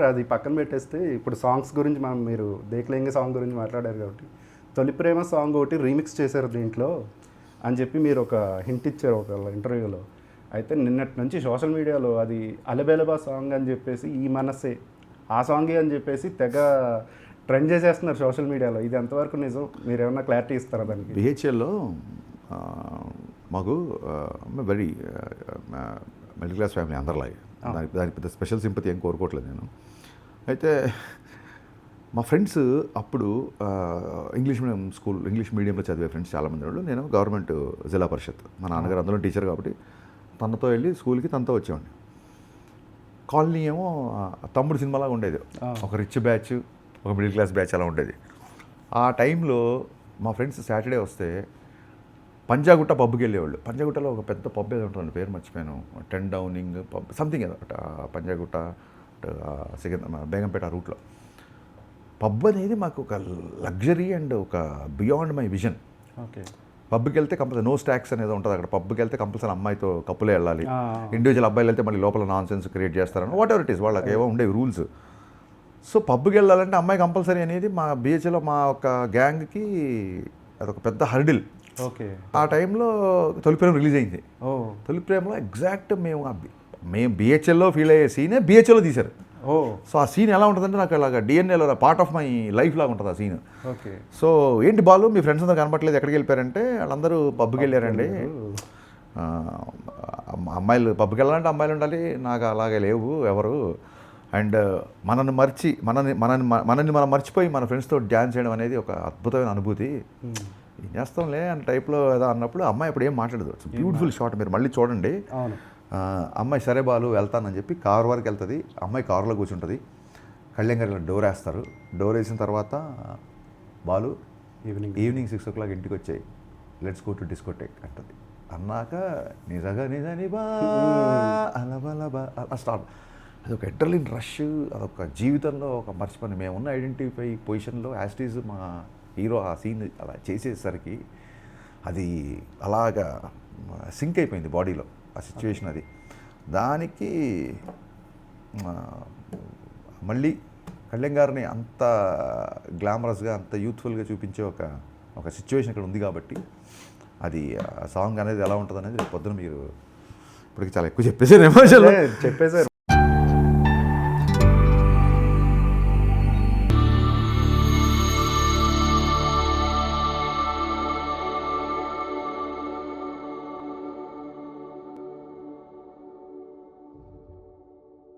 అది పక్కన పెట్టేస్తే ఇప్పుడు సాంగ్స్ గురించి మీరు దేక్లేంగే సాంగ్ గురించి మాట్లాడారు కాబట్టి తొలి ప్రేమ సాంగ్ ఒకటి రీమిక్స్ చేశారు దీంట్లో అని చెప్పి మీరు ఒక హింట్ ఇచ్చారు ఒక ఇంటర్వ్యూలో. అయితే నిన్నటి నుంచి సోషల్ మీడియాలో అది అలబెలబా సాంగ్ అని చెప్పేసి ఈ మనసే ఆ సాంగే అని చెప్పేసి తెగ ట్రెండ్ చేసేస్తున్నారు సోషల్ మీడియాలో. ఇది ఎంతవరకు నిజం? మీరు ఏమన్నా క్లారిటీ ఇస్తారా దానికి? బిహెచ్ఎల్లో మాకు వెరీ మిడిల్ క్లాస్ ఫ్యామిలీ అందరిలాగే, దానికి పెద్ద స్పెషల్ సింపతి ఏం కోరుకోవట్లేదు నేను. అయితే మా ఫ్రెండ్స్ అప్పుడు ఇంగ్లీష్ మీడియం స్కూల్, ఇంగ్లీష్ మీడియంలో చదివే ఫ్రెండ్స్ చాలామంది వాళ్ళు. నేను గవర్నమెంట్ జిల్లా పరిషత్, మా నాన్నగారు అందులో టీచర్ కాబట్టి తనతో వెళ్ళి స్కూల్కి తనతో వచ్చేవాడిని. కాలనీ ఏమో తమ్ముడు సినిమాలాగా ఉండేది, ఒక రిచ్ బ్యాచ్, ఒక మిడిల్ క్లాస్ బ్యాచ్ అలా ఉండేది. ఆ టైంలో మా ఫ్రెండ్స్ సాటర్డే వస్తే పంజాగుట్ట పబ్కి వెళ్ళేవాళ్ళు. పంజాగుట్టలో ఒక పెద్ద పబ్ ఏదో ఉంటుంది, పేరు మర్చిపోయాను, 10 డౌనింగ్ పబ్ సంథింగ్ ఏదో, పంజాగుట్ట బేగంపేట రూట్లో పబ్ అనేది మాకు ఒక లగ్జరీ అండ్ ఒక బియాండ్ మై విజన్. ఓకే, పబ్కి వెళ్తే కంపల్సరీ నో స్టాక్స్ అనేది ఉంటుంది అక్కడ. పబ్కి వెళ్తే కంపల్సరీ అమ్మాయితో కప్పులే వెళ్ళాలి, ఇండివిజువల్ అబ్బాయిలు వెళ్తే మళ్ళీ లోపల నాన్ సెన్స్ క్రియేట్ చేస్తారని వాట్ ఎవర్ ఇట్ ఈస్, వాళ్ళకి ఏవో ఉండేవి రూల్స్. సో పబ్కి వెళ్ళాలంటే అమ్మాయి కంపల్సరీ అనేది మా బిహెచ్లో మా ఒక గ్యాంగ్కి అదొక పెద్ద హర్డిల్. ఓకే, ఆ టైంలో తొలి ప్రేమ రిలీజ్ అయింది. తొలి ప్రేమలో ఎగ్జాక్ట్ మేము బిహెచ్ఎల్లో ఫీల్ అయ్యే సీనే బిహెచ్ఎల్లో తీశారు. సో ఆ సీన్ ఎలా ఉంటుందంటే నాకు అలాగా డిఎన్ఏలో పార్ట్ ఆఫ్ మై లైఫ్ లాగా ఉంటుంది ఆ సీన్. ఓకే, సో ఏంటి బాలు మీ ఫ్రెండ్స్ అంతా కనపట్లేదు, ఎక్కడికి వెళ్ళిపోయారంటే వాళ్ళందరూ పబ్కి వెళ్ళారండి. అమ్మాయిలు పబ్కి వెళ్ళాలంటే అమ్మాయిలు ఉండాలి, నాకు అలాగే లేవు ఎవరు. అండ్ మనల్ని మనం మర్చిపోయి మన ఫ్రెండ్స్తో డ్యాన్స్ చేయడం అనేది ఒక అద్భుతమైన అనుభూతి. ఏం చేస్తాంలే అన్న టైప్లో ఏదో అన్నప్పుడు అమ్మాయి అప్పుడు ఏం మాట్లాడదు. బ్యూటిఫుల్ షాట్, మీరు మళ్ళీ చూడండి. అమ్మాయి సరే బాలు వెళ్తానని చెప్పి కారు వరకు వెళ్తుంది. అమ్మాయి కారులో కూర్చుంటుంది, కళ్యాణ్ గారు డోర్ వేస్తారు. డోర్ వేసిన తర్వాత బాలు ఈవినింగ్ 6 o'clock ఇంటికి వచ్చాయి, లెట్స్ గో టు డిస్కోటేక్ అంటుంది. అన్నాక నిజని బా అలబలబా అలా స్టార్ట్. అదొక ఎడ్రలిన్ రష్, అదొక జీవితంలో ఒక మర్చిపోయి మేమున్న ఐడెంటిఫై పొజిషన్లో యాస్టీజ్ మా హీరో ఆ సీన్ అలా చేసేసరికి అది అలాగా సింక్ అయిపోయింది బాడీలో ఆ సిచ్యువేషన్. అది దానికి మళ్ళీ కళ్యాణ్ గారిని అంత గ్లామరస్గా అంత యూత్ఫుల్గా చూపించే ఒక సిచ్యువేషన్ ఇక్కడ ఉంది కాబట్టి అది సాంగ్ అనేది ఎలా ఉంటుంది అనేది రేపు పొద్దున మీరు ఇప్పటికి చాలా ఎక్కువ చెప్పేసారు, ఎమోషన్లో చెప్పేశారు.